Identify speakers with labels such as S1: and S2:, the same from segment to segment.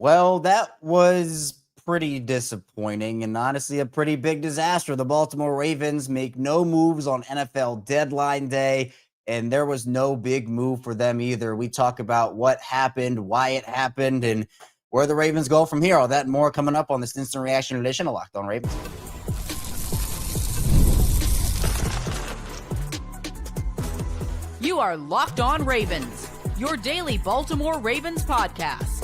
S1: Well, that was pretty disappointing and honestly a pretty big disaster. The Baltimore Ravens make no moves on NFL deadline day, and there was no big move for them either. We talk about what happened, why it happened, and where the Ravens go from here. All that and more coming up on this instant reaction edition of Locked On Ravens.
S2: You are Locked On Ravens, your daily Baltimore Ravens podcast.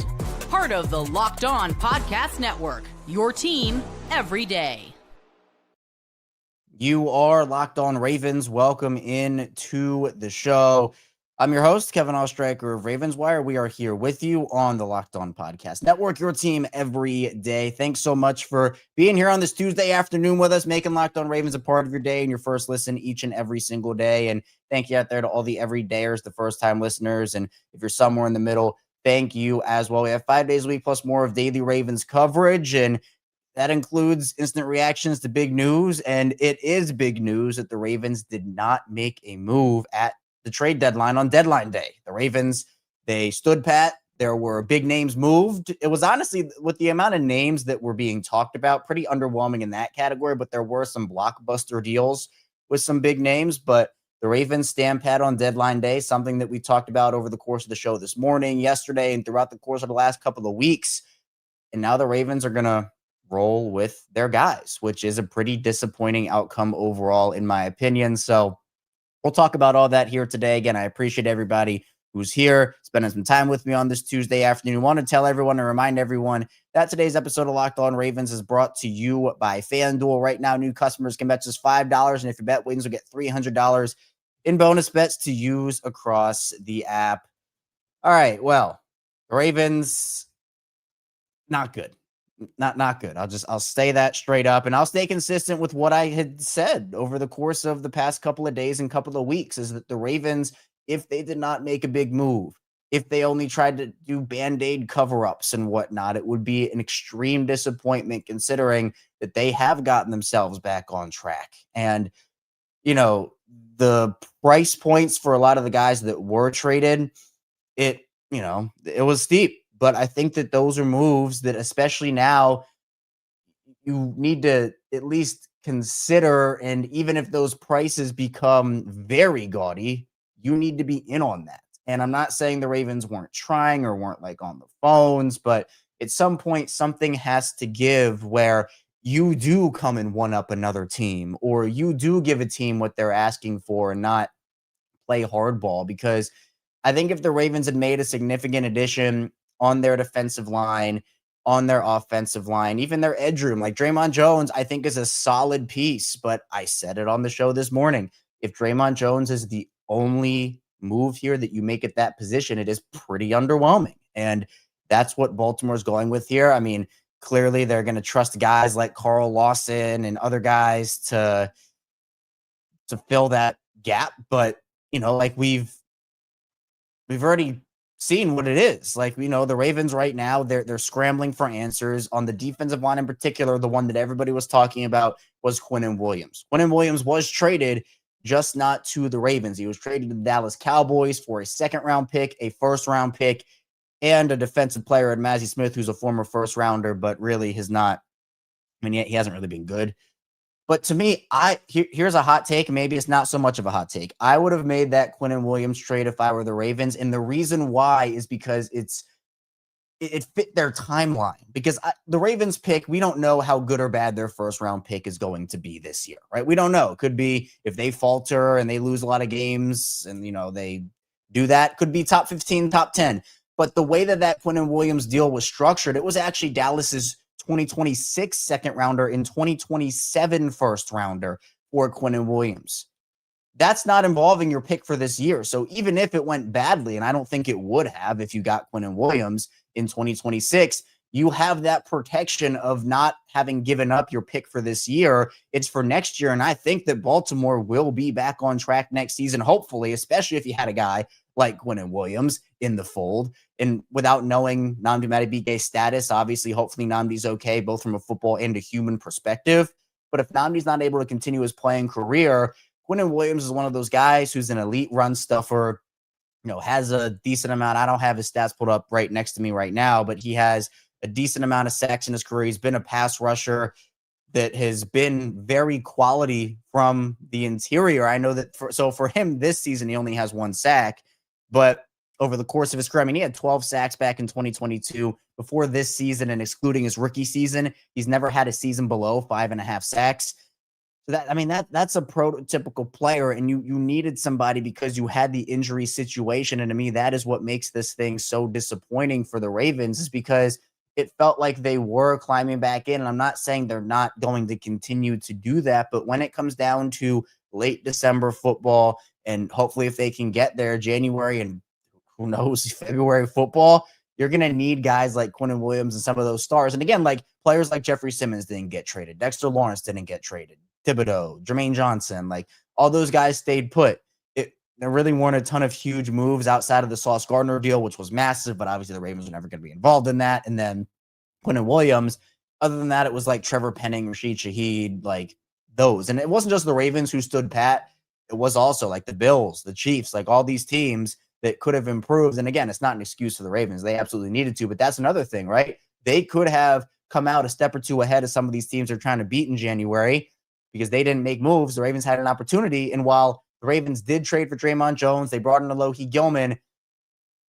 S2: Part of the Locked On Podcast Network, your team every day.
S1: You are Locked On Ravens. Welcome in to the show. I'm your host, Kevin Oestreicher of Ravens Wire. We are here with you on the Locked On Podcast Network, your team every day. Thanks so much for being here on this Tuesday afternoon with us, making Locked On Ravens a part of your day and your first listen each and every single day. And thank you out there to all the everydayers, the first-time listeners. And if you're somewhere in the middle, thank you as well. We have 5 days a week plus more of daily Ravens coverage, and that includes instant reactions to big news. And it is big news that the Ravens did not make a move at the trade deadline on deadline day. The Ravens, they stood pat. There were big names moved. It was honestly, with the amount of names that were being talked about, pretty underwhelming in that category, but there were some blockbuster deals with some big names. But the Ravens stand pat on deadline day, something that we talked about over the course of the show this morning, yesterday, and throughout the course of the last couple of weeks. And now the Ravens are going to roll with their guys, which is a pretty disappointing outcome overall, in my opinion. So we'll talk about all that here today. Again, I appreciate everybody who's here, spending some time with me on this Tuesday afternoon. I want to tell everyone and remind everyone that today's episode of Locked On Ravens is brought to you by FanDuel. Right now, new customers can bet just $5, and if your bet wins, you'll get $300 in bonus bets to use across the app. All right, well, Ravens, not good. Not good. I'll say that straight up, and I'll stay consistent with what I had said over the course of the past couple of days and couple of weeks, is that the Ravens, if they did not make a big move, if they only tried to do Band-Aid cover-ups and whatnot, it would be an extreme disappointment considering that they have gotten themselves back on track. And, you know, the price points for a lot of the guys that were traded, it was steep. But I think that those are moves that, especially now, you need to at least consider. And even if those prices become very gaudy, you need to be in on that. And I'm not saying the Ravens weren't trying or weren't like on the phones, but at some point, something has to give where you do come and one up another team, or you do give a team what they're asking for and not play hardball. Because I think if the Ravens had made a significant addition on their defensive line, on their offensive line, even their edge room, like Dre'Mont Jones, I think is a solid piece. But I said it on the show this morning. If Dre'Mont Jones is the only move here that you make at that position, it is pretty underwhelming. And that's what Baltimore's going with here. I mean, clearly they're going to trust guys like Carl Lawson and other guys to fill that gap. But, like we've already seen what it is. Like, the Ravens right now, they're scrambling for answers on the defensive line. In particular, the one that everybody was talking about was Quinnen Williams. Quinnen Williams was traded, just not to the Ravens. He was traded to the Dallas Cowboys for a second-round pick, a first-round pick, and a defensive player at Mazi Smith, who's a former first-rounder, but really he hasn't really been good. But to me, here's a hot take. Maybe it's not so much of a hot take. I would have made that Quinnen Williams trade if I were the Ravens. And the reason why is because it fit their timeline. Because the Ravens pick, we don't know how good or bad their first round pick is going to be this year, right? We don't know. It could be if they falter and they lose a lot of games and, they do that, could be top 15, top 10. But the way that Quinnen Williams deal was structured, it was actually Dallas's 2026 second rounder and 2027 first rounder for Quinnen Williams. That's not involving your pick for this year. So even if it went badly, and I don't think it would have if you got Quinnen Williams in 2026, you have that protection of not having given up your pick for this year. It's for next year. And I think that Baltimore will be back on track next season, hopefully, especially if you had a guy like Quinnen Williams in the fold. And without knowing Nnamdi Madubuike's status, obviously, hopefully Nnamdi's okay, both from a football and a human perspective. But if Nnamdi's not able to continue his playing career, Quinnen Williams is one of those guys who's an elite run stuffer, has a decent amount. I don't have his stats pulled up right next to me right now, but he has a decent amount of sacks in his career. He's been a pass rusher that has been very quality from the interior. I know that for him this season, he only has 1 sack, but over the course of his career, I mean, he had 12 sacks back in 2022. Before this season and excluding his rookie season, he's never had a season below 5.5 sacks. So that's a prototypical player, and you needed somebody because you had the injury situation. And to me, that is what makes this thing so disappointing for the Ravens, is because it felt like they were climbing back in. And I'm not saying they're not going to continue to do that, but when it comes down to late December football, and hopefully if they can get there January and who knows, February football, you're going to need guys like Quinnen Williams and some of those stars. And again, like players like Jeffrey Simmons didn't get traded. Dexter Lawrence didn't get traded. Thibodeau, Jermaine Johnson, like all those guys stayed put. There really weren't a ton of huge moves outside of the Sauce Gardner deal, which was massive, but obviously the Ravens were never going to be involved in that. And then Quinnen Williams, other than that, it was like Trevor Penning, Rashid Shaheed, like those. And it wasn't just the Ravens who stood pat. It was also like the Bills, the Chiefs, like all these teams that could have improved. And again, it's not an excuse for the Ravens. They absolutely needed to, but that's another thing, right? They could have come out a step or two ahead of some of these teams they're trying to beat in January because they didn't make moves. The Ravens had an opportunity. And while the Ravens did trade for Dre'Mont Jones, they brought in Alohi Gilman.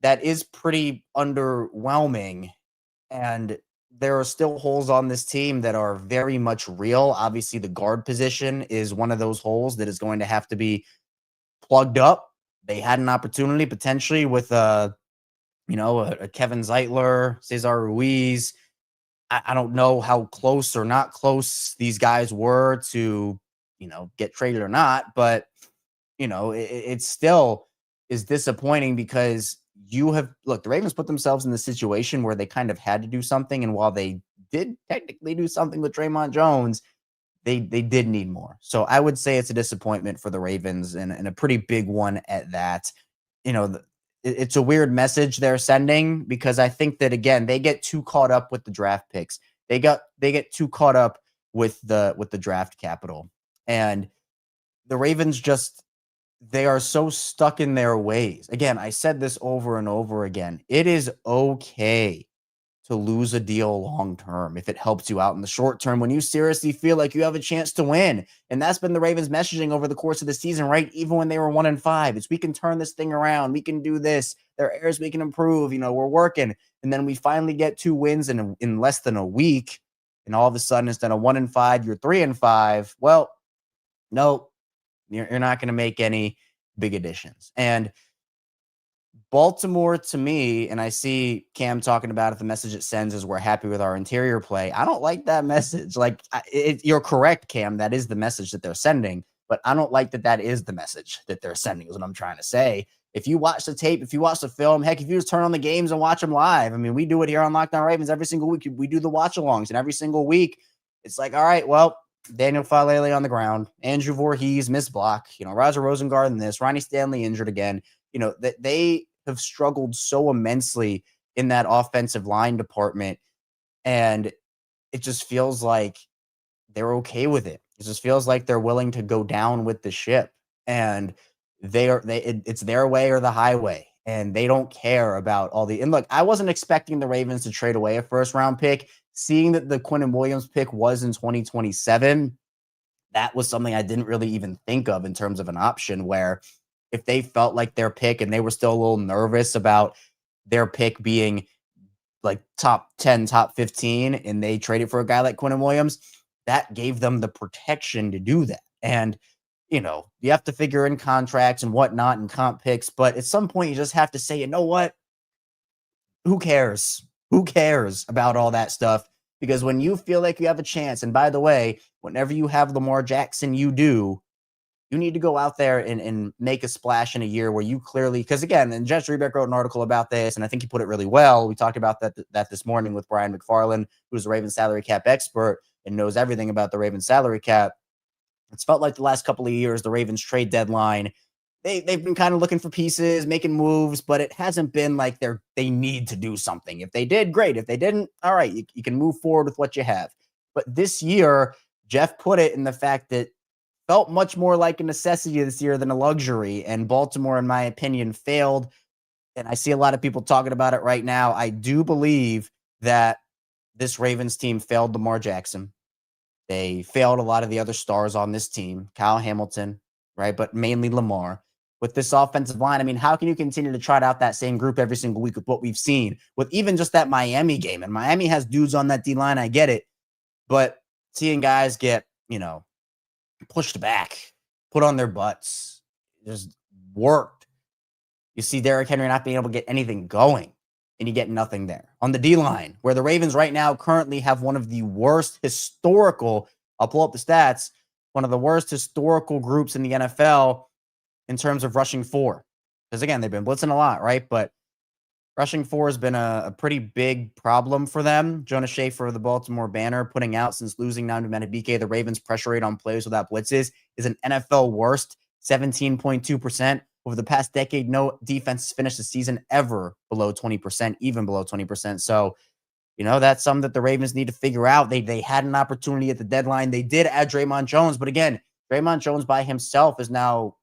S1: That is pretty underwhelming. And there are still holes on this team that are very much real. Obviously, the guard position is one of those holes that is going to have to be plugged up. They had an opportunity potentially with a Kevin Zeitler, Cesar Ruiz. I don't know how close or not close these guys were to, get traded or not, but it still is disappointing because the Ravens put themselves in the situation where they kind of had to do something. And while they did technically do something with Dre'Mont Jones, they did need more. So I would say it's a disappointment for the Ravens and a pretty big one at that. It's a weird message they're sending because I think that, again, they get too caught up with the draft picks. They get too caught up with the draft capital. And the Ravens they are so stuck in their ways. Again, I said this over and over again. It is okay to lose a deal long-term if it helps you out in the short term when you seriously feel like you have a chance to win. And that's been the Ravens' messaging over the course of the season, right? Even when they were 1-5, it's we can turn this thing around. We can do this. There are areas we can improve. We're working. And then we finally get 2 wins in less than a week. And all of a sudden, instead of 1-5, you're 3-5. Well, no, you're not going to make any big additions. And Baltimore, to me, and I see Cam talking about it, the message it sends is we're happy with our interior play. I don't like that message. Like, you're correct, Cam. That is the message that they're sending, but I don't like that is the message that they're sending is what I'm trying to say. If you watch the tape, if you watch the film, heck, if you just turn on the games and watch them live, I mean, we do it here on Locked On Ravens every single week. We do the watch-alongs, and every single week, it's like, all right, well, Daniel Falele on the ground, Andrew Voorhees missed block, Roger Rosengard this, Ronnie Stanley injured again, that they have struggled so immensely in that offensive line department. And it just feels like they're okay with it. It just feels like they're willing to go down with the ship, and it's their way or the highway, and they don't care about and look, I wasn't expecting the Ravens to trade away a first round pick. Seeing that the Quinnen Williams pick was in 2027, that was something I didn't really even think of in terms of an option, where if they felt like their pick and they were still a little nervous about their pick being like top 10, top 15, and they traded for a guy like Quinnen Williams, that gave them the protection to do that. And, you have to figure in contracts and whatnot and comp picks, but at some point you just have to say, you know what? Who cares? Who cares about all that stuff? Because when you feel like you have a chance, and by the way, whenever you have Lamar Jackson, you need to go out there and make a splash in a year where you clearly, because again, and Jess Dre'Mont wrote an article about this, and I think he put it really well. We talked about that this morning with Brian McFarland, who's a Ravens salary cap expert and knows everything about the Ravens salary cap. It's felt like the last couple of years, the Ravens trade deadline, they've been kind of looking for pieces, making moves, but it hasn't been like they need to do something. If they did, great. If they didn't, all right, you can move forward with what you have. But this year, Jeff put it in the fact that felt much more like a necessity this year than a luxury. And Baltimore, in my opinion, failed. And I see a lot of people talking about it right now. I do believe that this Ravens team failed Lamar Jackson. They failed a lot of the other stars on this team, Kyle Hamilton, right? But mainly Lamar. With this offensive line, I mean, how can you continue to trot out that same group every single week with what we've seen with even just that Miami game? And Miami has dudes on that D-line, I get it. But seeing guys get, pushed back, put on their butts, just worked. You see Derrick Henry not being able to get anything going, and you get nothing there. On the D-line, where the Ravens right now currently have one of the worst historical, I'll pull up the stats, one of the worst historical groups in the NFL in terms of rushing four. Because again, they've been blitzing a lot, right? But rushing four has been a pretty big problem for them. Jonas Schaefer of the Baltimore Banner putting out since losing now to Madubuike, the Ravens' pressure rate on plays without blitzes is an NFL worst, 17.2%. Over the past decade, no defense has finished the season ever below 20%, even below 20%. So, that's something that the Ravens need to figure out. They had an opportunity at the deadline. They did add Dre'Mont Jones, but again, Dre'Mont Jones by himself is now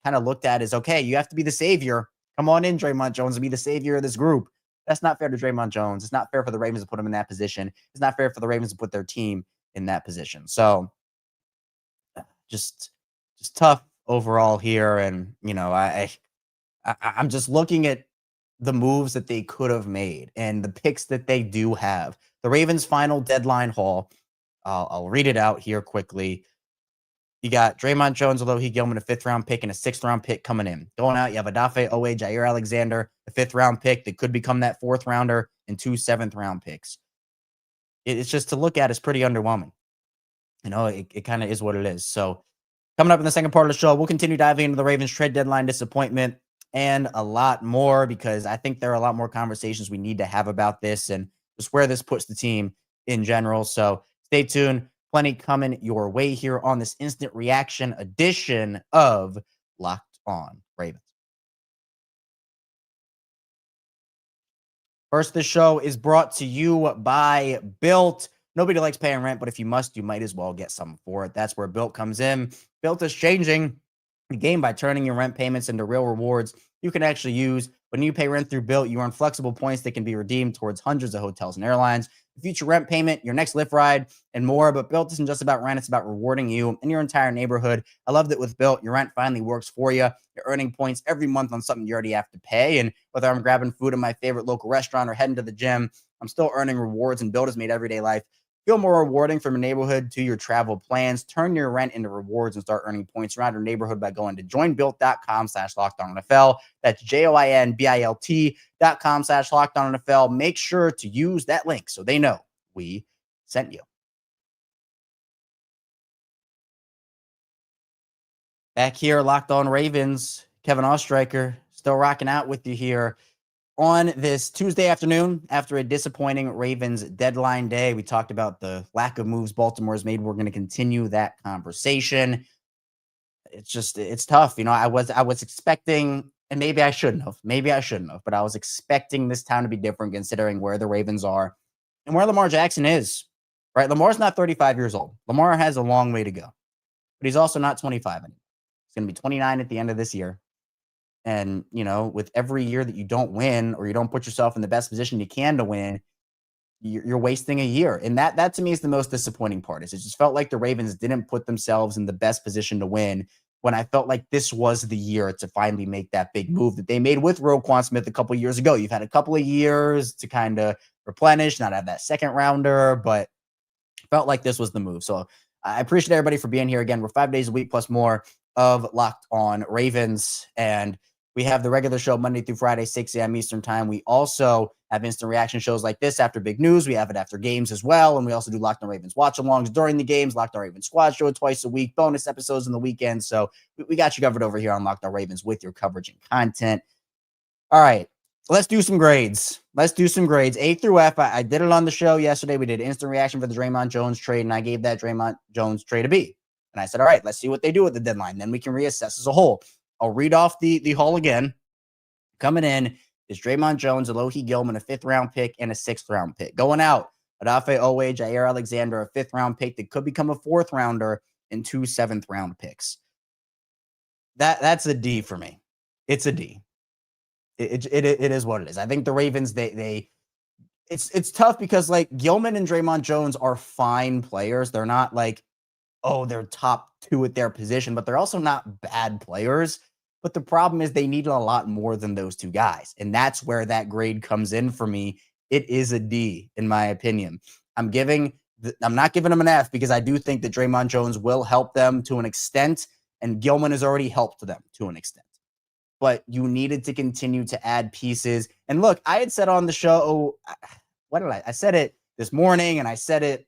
S1: kind of looked at as, okay, you have to be the savior. Come on in, Dre'Mont Jones, and be the savior of this group. That's not fair to Dre'Mont Jones. It's not fair for the Ravens to put him in that position. It's not fair for the Ravens to put their team in that position. So just tough overall here. And, I'm just looking at the moves that they could have made and the picks that they do have. The Ravens' final deadline haul, I'll read it out here quickly. You got Dre'Mont Jones, Alohi Gilman, a 5th-round pick, and a 6th-round pick coming in. Going out, you have Odafe Owe, Jaire Alexander, a 5th-round pick that could become that 4th-rounder, and 2 7th-round picks. It's just to look at, it's pretty underwhelming. It kind of is what it is. So coming up in the second part of the show, we'll continue diving into the Ravens trade deadline disappointment and a lot more, because I think there are a lot more conversations we need to have about this and just where this puts the team in general. So stay tuned. Plenty coming your way here on this instant reaction edition of Locked On Ravens. First, the show is brought to you by BILT. Nobody likes paying rent, but if you must, you might as well get something for it. That's where BILT comes in. BILT is changing the game by turning your rent payments into real rewards you can actually use. When you pay rent through BILT, you earn flexible points that can be redeemed towards hundreds of hotels and airlines, the future rent payment, your next Lyft ride, and more. But BILT isn't just about rent. It's about rewarding you and your entire neighborhood. I love that with BILT, your rent finally works for you. You're earning points every month on something you already have to pay. And whether I'm grabbing food at my favorite local restaurant or heading to the gym, I'm still earning rewards, and BILT has made everyday life feel more rewarding. From your neighborhood to your travel plans. Turn your rent into rewards and start earning points around your neighborhood by going to joinbuilt.com/lockedonnfl. That's joinbilt.com/lockedonnfl. Make sure to use that link so they know we sent you. Back here, Locked On Ravens, Kevin Oestreicher, still rocking out with you here on this Tuesday afternoon after a disappointing Ravens deadline day. We talked about the lack of moves Baltimore's made. We're going to continue that conversation. It's tough. I was expecting, and maybe I shouldn't have, but I was expecting this time to be different considering where the Ravens are and where Lamar Jackson is, right? Lamar's not 35 years old. Lamar has a long way to go, but he's also not 25 anymore. He's going to be 29 at the end of this year. And, with every year that you don't win or you don't put yourself in the best position you can to win, you're wasting a year. And that to me is the most disappointing part. It just felt like the Ravens didn't put themselves in the best position to win when I felt like this was the year to finally make that big move that they made with Roquan Smith a couple of years ago. You've had a couple of years to kind of replenish, not have that second rounder, but felt like this was the move. So I appreciate everybody for being here again. We're 5 days a week plus more of Locked On Ravens, and we have the regular show Monday through Friday, 6 a.m. Eastern time. We also have instant reaction shows like this after big news. We have it after games as well. And we also do Locked On Ravens watch-alongs during the games, Locked On Ravens squad show twice a week, bonus episodes in the weekend. So we got you covered over here on Locked On Ravens with your coverage and content. All right, let's do some grades. A through F. I did it on the show yesterday. We did instant reaction for the Dre'Mont Jones trade, and I gave that Dre'Mont Jones trade a B. And I said, all right, let's see what they do at the deadline. Then we can reassess as a whole. I'll read off the haul again. Coming in is Dre'Mont Jones, Alohi Gilman, a 5th-round pick, and a 6th-round pick. Going out, Odafe Owe, Jaire Alexander, a 5th-round pick that could become a 4th-rounder, and 2 7th-round picks. That's a D for me. It's a D. It is what it is. I think the Ravens, it's tough because like Gilman and Dre'Mont Jones are fine players. They're not like, oh, they're top 2 at their position, but they're also not bad players. But the problem is they need a lot more than those 2 guys. And that's where that grade comes in for me. It is a D, in my opinion. I'm not giving them an F because I do think that Dre'Mont Jones will help them to an extent, and Gilman has already helped them to an extent. But you needed to continue to add pieces. And look, I had said on the show, I said it this morning, and I said it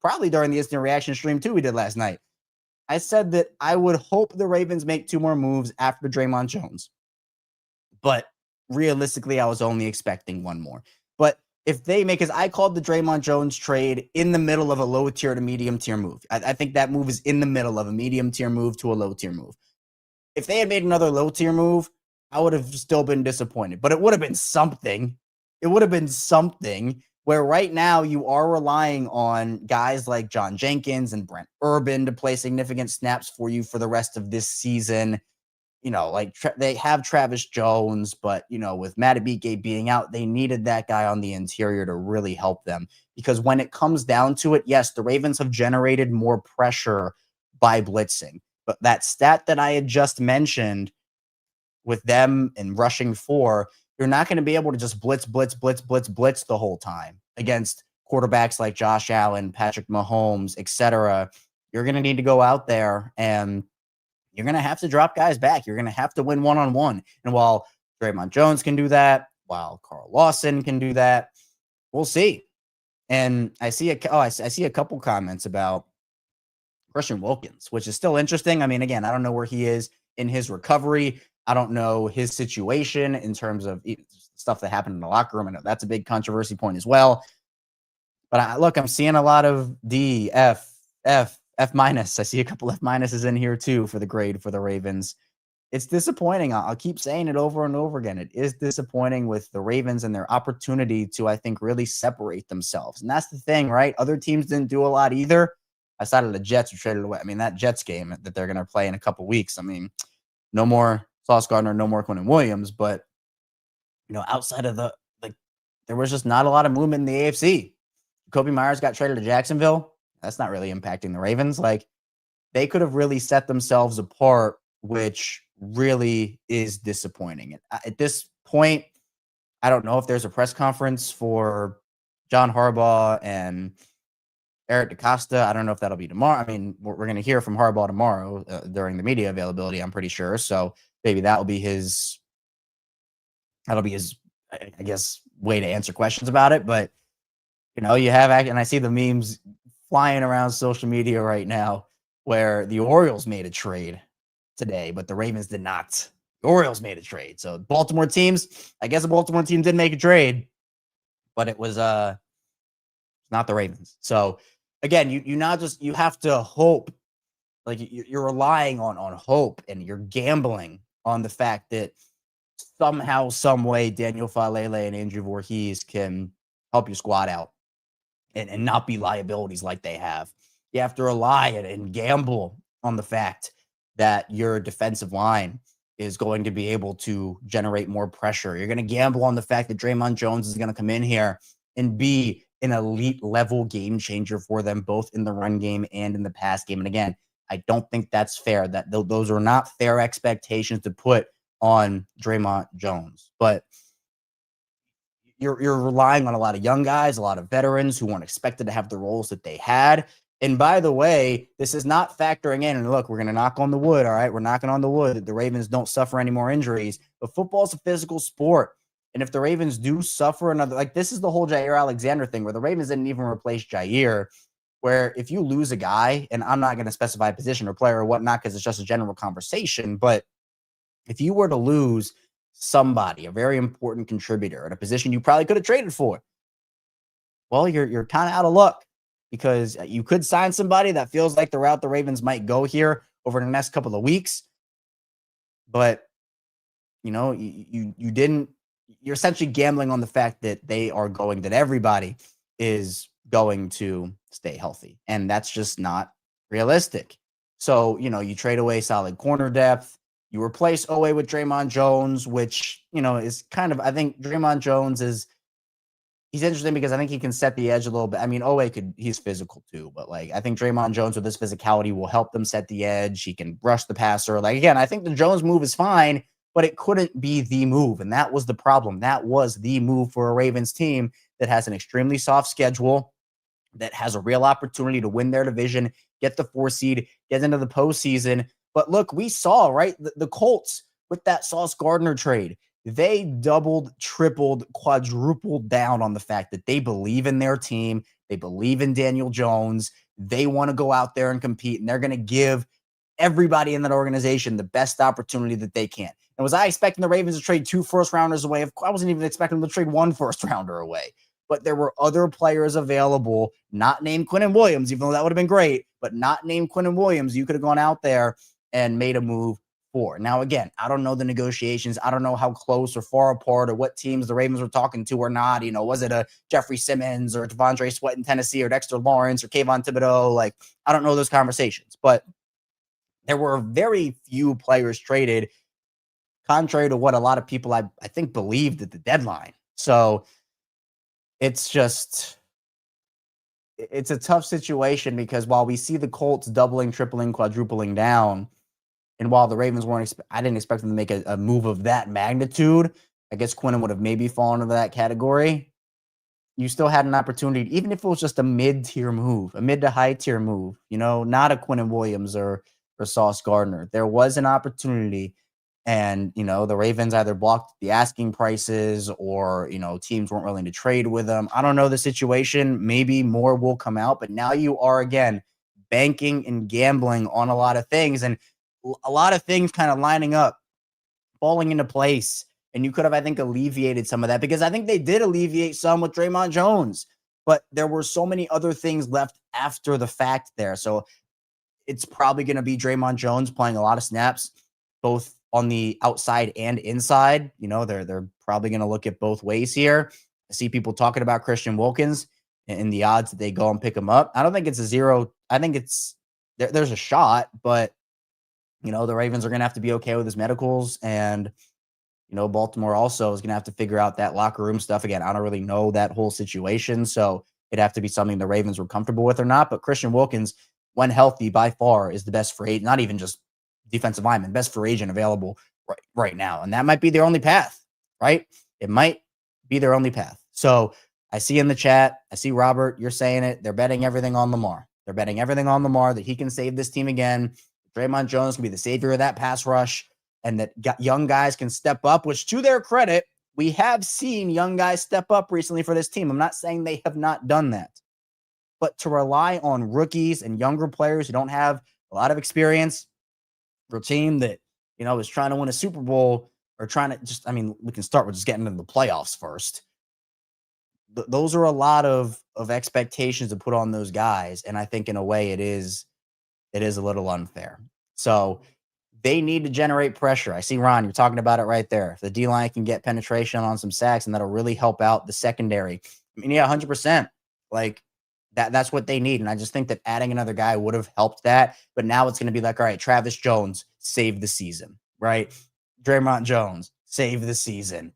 S1: probably during the instant reaction stream too we did last night. I said that I would hope the Ravens make 2 more moves after Dre'Mont Jones. But realistically, I was only expecting 1 more. But if they make, because I called the Dre'Mont Jones trade in the middle of a low tier to medium tier move. I think that move is in the middle of a medium tier move to a low tier move. If they had made another low tier move, I would have still been disappointed. But it would have been something. It would have been something where right now you are relying on guys like John Jenkins and Brent Urban to play significant snaps for you for the rest of this season. You know, like they have Travis Jones, but, you know, with Matabike being out, they needed that guy on the interior to really help them. Because when it comes down to it, yes, the Ravens have generated more pressure by blitzing. But that stat that I had just mentioned with them and rushing 4, you're not going to be able to just blitz the whole time against quarterbacks like Josh Allen, Patrick Mahomes, etc. You're going to need to go out there and you're going to have to drop guys back. You're going to have to win one-on-one. And while Dre'Mont Jones can do that, while Carl Lawson can do that, we'll see. And I see a couple comments about Christian Wilkins, which is still interesting. I mean, again, I don't know where he is in his recovery. I don't know his situation in terms of stuff that happened in the locker room. I know that's a big controversy point as well. But I'm seeing a lot of D, F minus. I see a couple F minuses in here too for the grade for the Ravens. It's disappointing. I'll keep saying it over and over again. It is disappointing with the Ravens and their opportunity to, I think, really separate themselves. And that's the thing, right? Other teams didn't do a lot either. Aside of the Jets who traded away. I mean, that Jets game that they're going to play in a couple weeks. I mean, no more Sauce Gardner, no more Quinnen Williams. But, you know, outside of there was just not a lot of movement in the AFC. Kobe Myers got traded to Jacksonville. That's not really impacting the Ravens. Like, they could have really set themselves apart, which really is disappointing. At this point, I don't know if there's a press conference for John Harbaugh and Eric DeCosta. I don't know if that'll be tomorrow. I mean, we're going to hear from Harbaugh tomorrow during the media availability, I'm pretty sure. So maybe that'll be his, I guess, way to answer questions about it. But, you know, you have, and I see the memes flying around social media right now where the Orioles made a trade today, but the Ravens did not. The Orioles made a trade. So Baltimore teams, I guess the Baltimore team did make a trade, but it was not the Ravens. So again, you have to hope, like you're relying on hope, and you're gambling on the fact that somehow, some way, Daniel Falele and Andrew Voorhees can help your squad out and not be liabilities like they have. You have to rely and gamble on the fact that your defensive line is going to be able to generate more pressure. You're going to gamble on the fact that Dre'Mont Jones is going to come in here and be an elite level game changer for them, both in the run game and in the pass game. And again, I don't think that's fair. That those are not fair expectations to put on Dre'Mont Jones. But you're relying on a lot of young guys, a lot of veterans who weren't expected to have the roles that they had. And by the way, this is not factoring in, and look, we're going to knock on the wood, all right? We're knocking on the wood that the Ravens don't suffer any more injuries. But football is a physical sport. And if the Ravens do suffer another, like this is the whole Jaire Alexander thing where the Ravens didn't even replace Jaire, where if you lose a guy, and I'm not going to specify position or player or whatnot because it's just a general conversation, but if you were to lose somebody, a very important contributor at a position you probably could have traded for, well, you're kind of out of luck because you could sign somebody that feels like the route the Ravens might go here over the next couple of weeks. But, you know, you didn't, you're essentially gambling on the fact that that everybody is going to stay healthy. And that's just not realistic. So, you know, you trade away solid corner depth. You replace Owe with Dre'Mont Jones, which, you know, is kind of, I think Dre'Mont Jones is he's interesting because I think he can set the edge a little bit. I mean, Owe he's physical too, but like I think Dre'Mont Jones with this physicality will help them set the edge. He can rush the passer. Like again, I think the Jones move is fine, but it couldn't be the move. And that was the problem. That was the move for a Ravens team that has an extremely soft schedule, that has a real opportunity to win their division, get the 4 seed, get into the postseason. But look, we saw, right, the Colts with that Sauce Gardner trade, they doubled, tripled, quadrupled down on the fact that they believe in their team. They believe in Daniel Jones. They want to go out there and compete, and they're going to give everybody in that organization the best opportunity that they can. And was I expecting the Ravens to trade 2 first-rounders away? Of course, I wasn't even expecting them to trade 1 first-rounder away. But there were other players available, not named Quinnen Williams, even though that would have been great, but not named Quinnen Williams. You could have gone out there and made a move for. Now, again, I don't know the negotiations. I don't know how close or far apart or what teams the Ravens were talking to or not. You know, was it a Jeffrey Simmons or Devondre Sweat in Tennessee or Dexter Lawrence or Kayvon Thibodeau? Like, I don't know those conversations. But there were very few players traded, contrary to what a lot of people, I think, believed at the deadline. So it's a tough situation because while we see the Colts doubling, tripling, quadrupling down, and while the Ravens I didn't expect them to make a move of that magnitude. I guess Quinnen would have maybe fallen into that category. You still had an opportunity, even if it was just a mid-tier move, a mid to high-tier move, you know, not a Quinnen Williams or Sauce Gardner. There was an opportunity, and, you know, the Ravens either blocked the asking prices or, you know, teams weren't willing to trade with them. I don't know the situation. Maybe more will come out, but now you are, again, banking and gambling on a lot of things, and a lot of things kind of lining up, falling into place. And you could have, I think, alleviated some of that, because I think they did alleviate some with Dre'Mont Jones, but there were so many other things left after the fact there. So it's probably going to be Dre'Mont Jones playing a lot of snaps, both on the outside and inside. You know, they're probably going to look at both ways here. I see people talking about Christian Wilkins and the odds that they go and pick him up. I don't think it's a zero. I think there's a shot, but, you know, the Ravens are going to have to be okay with his medicals, and, you know, Baltimore also is going to have to figure out that locker room stuff. Again, I don't really know that whole situation, so it'd have to be something the Ravens were comfortable with or not. But Christian Wilkins, when healthy, by far is the best free agent, not even just defensive lineman, best free agent available right now. And that might be their only path, right? It might be their only path. So I see in the chat, I see Robert, you're saying it. They're betting everything on Lamar. They're betting everything on Lamar, that he can save this team again. Dre'Mont Jones can be the savior of that pass rush, and that young guys can step up, which, to their credit, we have seen young guys step up recently for this team. I'm not saying they have not done that, but to rely on rookies and younger players who don't have a lot of experience for a team that, you know, is trying to win a Super Bowl, or trying to just, I mean, we can start with just getting into the playoffs first. Those are a lot of expectations to put on those guys. And I think in a way it is a little unfair. So they need to generate pressure. I see, Ron, you're talking about it right there. If the D-line can get penetration on some sacks, and that'll really help out the secondary. I mean, yeah, 100%. Like, that's what they need. And I just think that adding another guy would have helped that. But now it's going to be like, all right, Travis Jones, save the season, right? Dre'Mont Jones, save the season.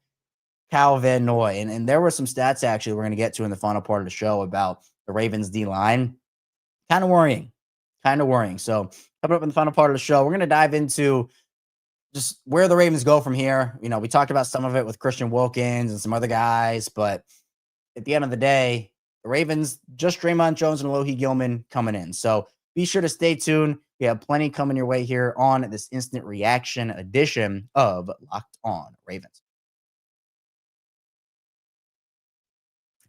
S1: Kyle Van Noy. And there were some stats, actually, we're going to get to in the final part of the show about the Ravens D-line. Kind of worrying. So coming up in the final part of the show, we're going to dive into just where the Ravens go from here. You know, we talked about some of it with Christian Wilkins and some other guys, but at the end of the day, the Ravens, just Dre'Mont Jones and Alohi Gilman coming in. So be sure to stay tuned. We have plenty coming your way here on this instant reaction edition of Locked On Ravens.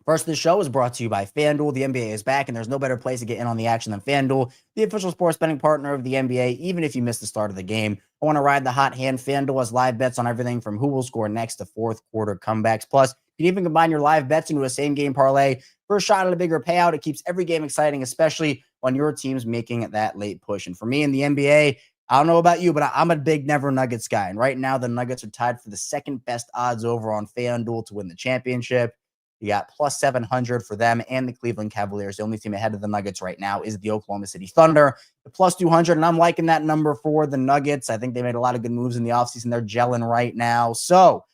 S1: First, this show is brought to you by FanDuel. The NBA is back, and there's no better place to get in on the action than FanDuel, the official sports betting partner of the NBA. Even if you missed the start of the game, I want to ride the hot hand. FanDuel has live bets on everything from who will score next to fourth quarter comebacks. Plus, you can even combine your live bets into a same-game parlay for a shot at a bigger payout. It keeps every game exciting, especially when your team's making that late push. And for me in the NBA, I don't know about you, but I'm a big Denver Nuggets guy. And right now, the Nuggets are tied for the second best odds over on FanDuel to win the championship. You got plus 700 for them and the Cleveland Cavaliers. The only team ahead of the Nuggets right now is the Oklahoma City Thunder. The plus 200, and I'm liking that number for the Nuggets. I think they made a lot of good moves in the offseason. They're gelling right now. So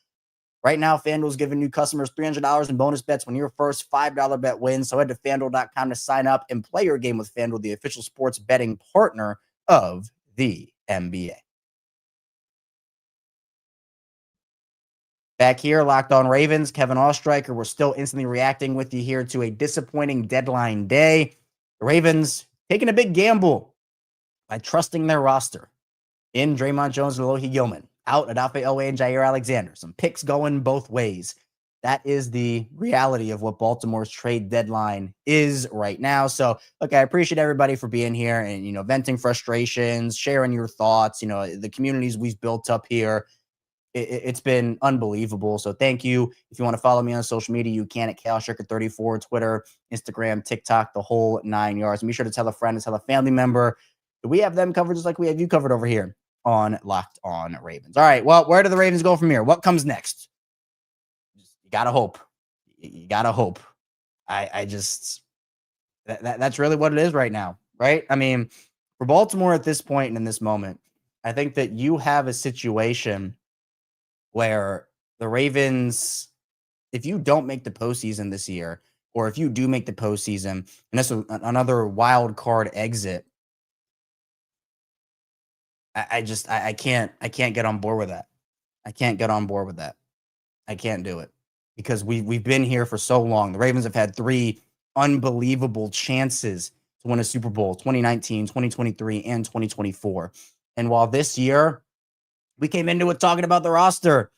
S1: Right now, FanDuel's giving new customers $300 in bonus bets when your first $5 bet wins. So head to FanDuel.com to sign up and play your game with FanDuel, the official sports betting partner of the NBA. Back here, Locked On Ravens, Kevin Oestreicher. We're still instantly reacting with you here to a disappointing deadline day. The Ravens taking a big gamble by trusting their roster in Dre'Mont Jones and Alohi Gilman, out Adafe Owe and Jaire Alexander. Some picks going both ways. That is the reality of what Baltimore's trade deadline is right now. So, look, I appreciate everybody for being here and, venting frustrations, sharing your thoughts, the communities we've built up here. It's been unbelievable. So thank you. If you want to follow me on social media, you can at ChaosStricker34, Twitter, Instagram, TikTok, the whole 9 yards. And be sure to tell a friend and tell a family member that we have them covered just like we have you covered over here on Locked On Ravens. All right, well, where do the Ravens go from here? What comes next? You gotta hope. You gotta hope. I just that's really what it is right now, right? I mean, for Baltimore at this point and in this moment, I think that you have a situation where the Ravens, if you don't make the postseason this year, or if you do make the postseason, and that's another wild card exit, I can't get on board with that. I can't get on board with that. I can't do it because we've been here for so long. The Ravens have had 3 unbelievable chances to win a Super Bowl, 2019, 2023, and 2024. And while this year we came into it talking about the roster,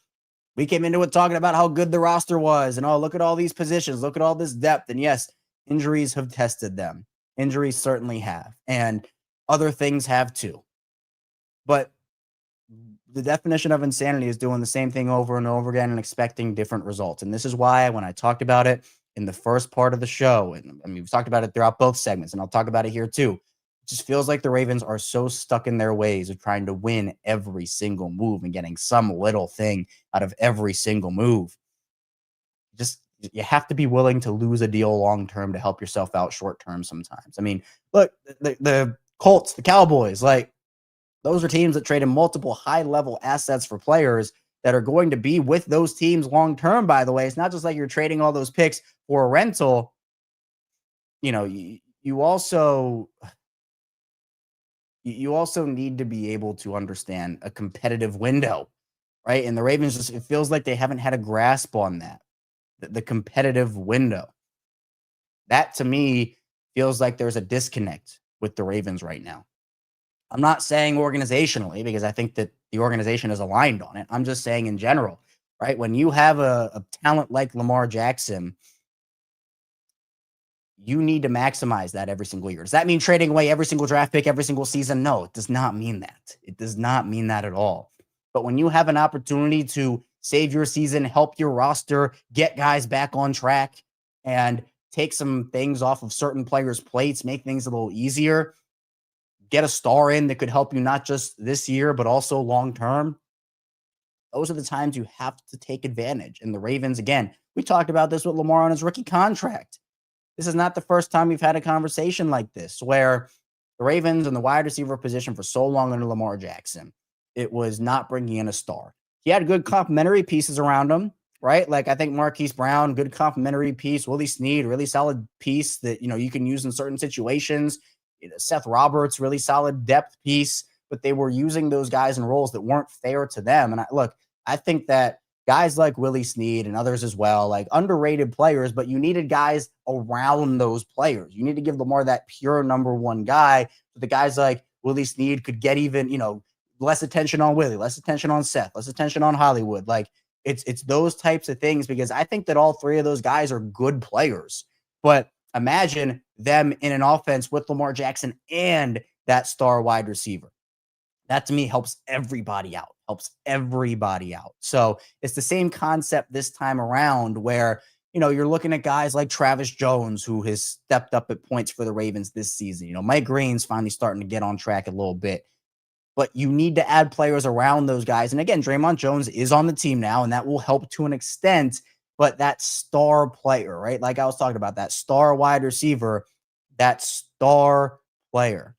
S1: we came into it talking about how good the roster was and, oh, look at all these positions, look at all this depth. And yes, injuries have tested them. Injuries certainly have. And other things have too. But the definition of insanity is doing the same thing over and over again and expecting different results. And this is why when I talked about it in the first part of the show, and I mean, we've talked about it throughout both segments, and I'll talk about it here too. It just feels like the Ravens are so stuck in their ways of trying to win every single move and getting some little thing out of every single move. Just, you have to be willing to lose a deal long-term to help yourself out short-term sometimes. I mean, look, the Colts, the Cowboys, like, those are teams that traded multiple high-level assets for players that are going to be with those teams long-term, by the way. It's not just like you're trading all those picks for a rental. You also need to be able to understand a competitive window, right? And the Ravens, it feels like they haven't had a grasp on that, the competitive window. That, to me, feels like there's a disconnect with the Ravens right now. I'm not saying organizationally, because I think that the organization is aligned on it. I'm just saying in general, right? When you have a talent like Lamar Jackson, you need to maximize that every single year. Does that mean trading away every single draft pick every single season? No, it does not mean that. It does not mean that at all. But when you have an opportunity to save your season, help your roster, get guys back on track, and take some things off of certain players' plates, make things a little easier, get a star in that could help you not just this year, but also long-term, those are the times you have to take advantage. And the Ravens, again, we talked about this with Lamar on his rookie contract. This is not the first time we've had a conversation like this, where the Ravens and the wide receiver position for so long under Lamar Jackson, it was not bringing in a star. He had good complementary pieces around him, right? Like, I think Marquise Brown, good complementary piece. Willie Snead, really solid piece that, you can use in certain situations. Seth Roberts, really solid depth piece, but they were using those guys in roles that weren't fair to them. And I think that guys like Willie Snead and others as well, like, underrated players, but you needed guys around those players. You need to give Lamar that pure number one guy. So the guys like Willie Snead could get even, less attention on Willie, less attention on Seth, less attention on Hollywood. Like, it's those types of things, because I think that all 3 of those guys are good players. But imagine them in an offense with Lamar Jackson and that star wide receiver. That, to me, helps everybody out. So it's the same concept this time around, where, you're looking at guys like Travis Jones, who has stepped up at points for the Ravens this season. Mike Green's finally starting to get on track a little bit. But you need to add players around those guys. And again, Dre'Mont Jones is on the team now, and that will help to an extent. But that star player, right? Like I was talking about, that star wide receiver, that star player.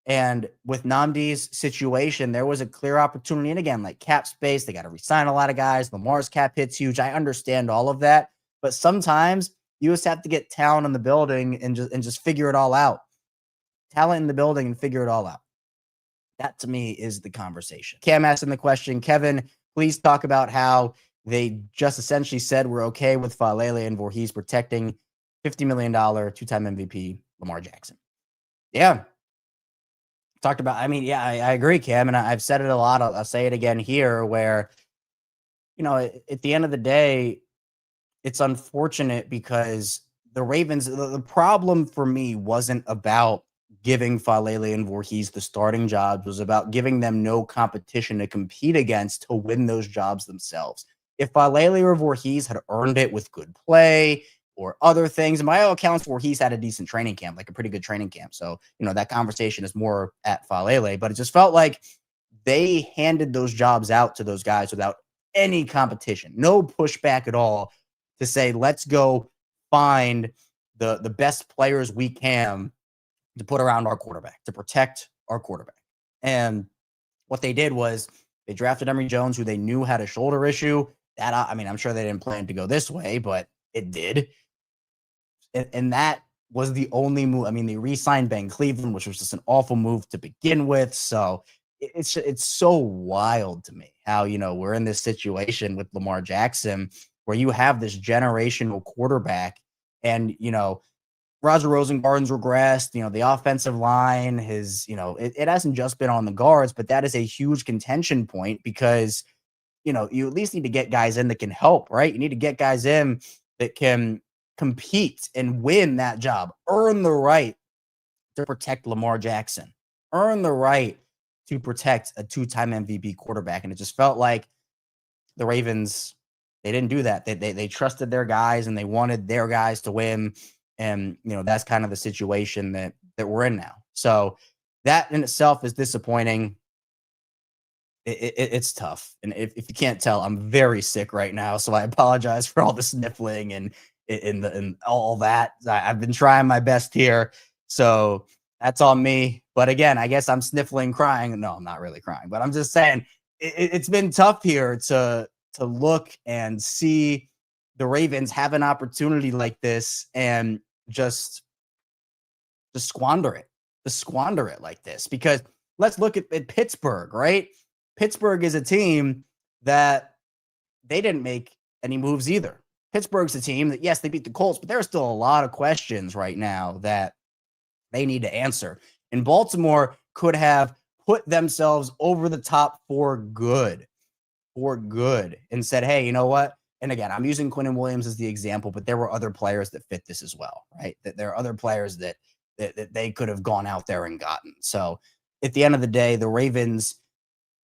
S1: And with Namdi's situation, there was a clear opportunity. And again, like cap space, they got to resign a lot of guys. Lamar's cap hit's huge. I understand all of that. But sometimes you just have to get talent in the building and just figure it all out. Talent in the building and figure it all out. That to me is the conversation. Cam asking the question, Kevin, please talk about how they just essentially said we're okay with Faalele and Voorhees protecting $50 million two-time MVP Lamar Jackson. Yeah. Talked about, I mean, yeah, I agree, Cam, and I've said it a lot. I'll say it again here where, at the end of the day, it's unfortunate because the Ravens, the problem for me wasn't about giving Faalele and Voorhees the starting jobs, was about giving them no competition to compete against to win those jobs themselves. If Faalele or Voorhees had earned it with good play or other things, and by all accounts, Voorhees had a decent training camp, like a pretty good training camp. So, that conversation is more at Faalele, but it just felt like they handed those jobs out to those guys without any competition, no pushback at all to say, let's go find the best players we can to put around our quarterback, to protect our quarterback. And what they did was they drafted Emory Jones, who they knew had a shoulder issue. That, I mean, I'm sure they didn't plan to go this way, but it did. And that was the only move. I mean, they re-signed Ben Cleveland, which was just an awful move to begin with. So it's so wild to me how, we're in this situation with Lamar Jackson where you have this generational quarterback and, Roger Rosengarten's regressed, the offensive line has, it hasn't just been on the guards, but that is a huge contention point because, you at least need to get guys in that can help, right? You need to get guys in that can compete and win that job, earn the right to protect Lamar Jackson, earn the right to protect a two-time MVP quarterback. And it just felt like the Ravens, they didn't do that. They trusted their guys and they wanted their guys to win. And, that's kind of the situation that we're in now. So that in itself is disappointing. It's tough. And if you can't tell, I'm very sick right now. So I apologize for all the sniffling and all that. I've been trying my best here. So that's on me. But again, I guess I'm sniffling, crying. No, I'm not really crying, but I'm just saying it's been tough here to look and see the Ravens have an opportunity like this and just squander it like this. Because let's look at Pittsburgh, right? Pittsburgh is a team that they didn't make any moves either. Pittsburgh's a team that, yes, they beat the Colts, but there are still a lot of questions right now that they need to answer. And Baltimore could have put themselves over the top for good and said, hey, you know what? And again, I'm using Quinnen Williams as the example, but there were other players that fit this as well, right? That there are other players that they could have gone out there and gotten. So at the end of the day, the Ravens,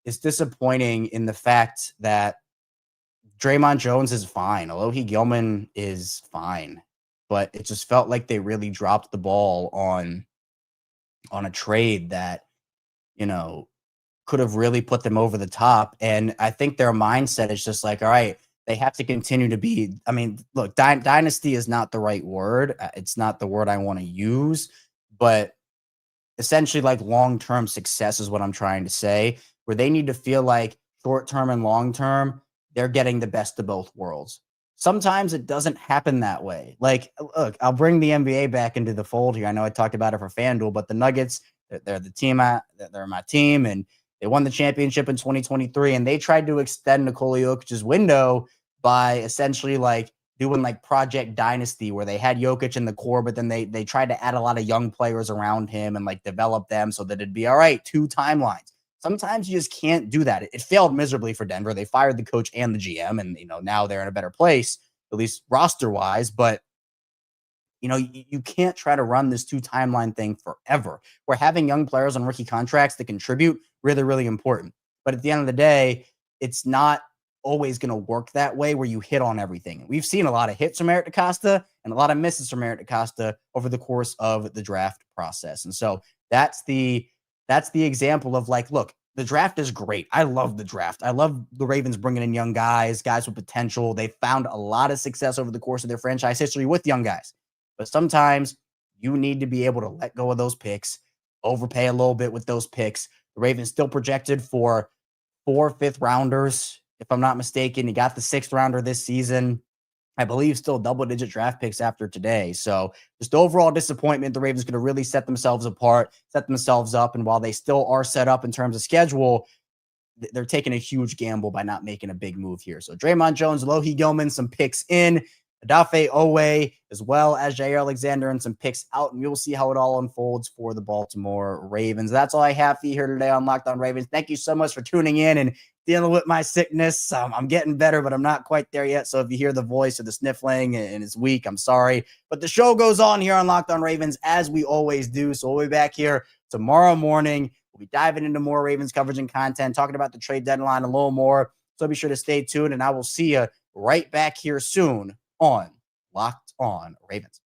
S1: is disappointing in the fact that Dre'Mont Jones is fine. Alohi Gilman is fine, but it just felt like they really dropped the ball on a trade that, could have really put them over the top. And I think their mindset is just like, all right, they have to continue to be, I mean, look, dynasty is not the right word. It's not the word I want to use, but essentially like long-term success is what I'm trying to say, where they need to feel like short-term and long-term, they're getting the best of both worlds. Sometimes it doesn't happen that way. Like, look, I'll bring the NBA back into the fold here. I know I talked about it for FanDuel, but the Nuggets, they're the team, they're my team, and they won the championship in 2023, and they tried to extend Nikola Jokic's window by essentially like doing like Project Dynasty, where they had Jokic in the core, but then they tried to add a lot of young players around him and like develop them so that it'd be all right, 2 timelines. Sometimes you just can't do that. It failed miserably for Denver. They fired the coach and the GM, and now they're in a better place, at least roster-wise. But you can't try to run this 2 timeline thing forever. We're having young players on rookie contracts that contribute really, really important. But at the end of the day, it's not always going to work that way where you hit on everything. We've seen a lot of hits from Eric DeCosta and a lot of misses from Eric DeCosta over the course of the draft process. And so that's the example of like, look, the draft is great. I love the draft. I love the Ravens bringing in young guys with potential. They found a lot of success over the course of their franchise history with young guys. But sometimes you need to be able to let go of those picks overpay a little bit with those picks. The Ravens still projected for 4 5th-rounders, if I'm not mistaken. He got the 6th-rounder this season. I believe still double-digit draft picks after today. So just overall disappointment. The Ravens going to really set themselves apart, set themselves up. And while they still are set up in terms of schedule, they're taking a huge gamble by not making a big move here. So Dre'Mont Jones, Lohi Gilman, some picks in, Adafe Owe, as well as Jaire Alexander, and some picks out. And you'll see how it all unfolds for the Baltimore Ravens. That's all I have for you here today on Locked On Ravens. Thank you so much for tuning in and dealing with my sickness. I'm getting better, but I'm not quite there yet. So if you hear the voice or the sniffling and it's weak, I'm sorry. But the show goes on here on Locked On Ravens, as we always do. So we'll be back here tomorrow morning. We'll be diving into more Ravens coverage and content, talking about the trade deadline a little more. So be sure to stay tuned, and I will see you right back here soon on Locked On Ravens.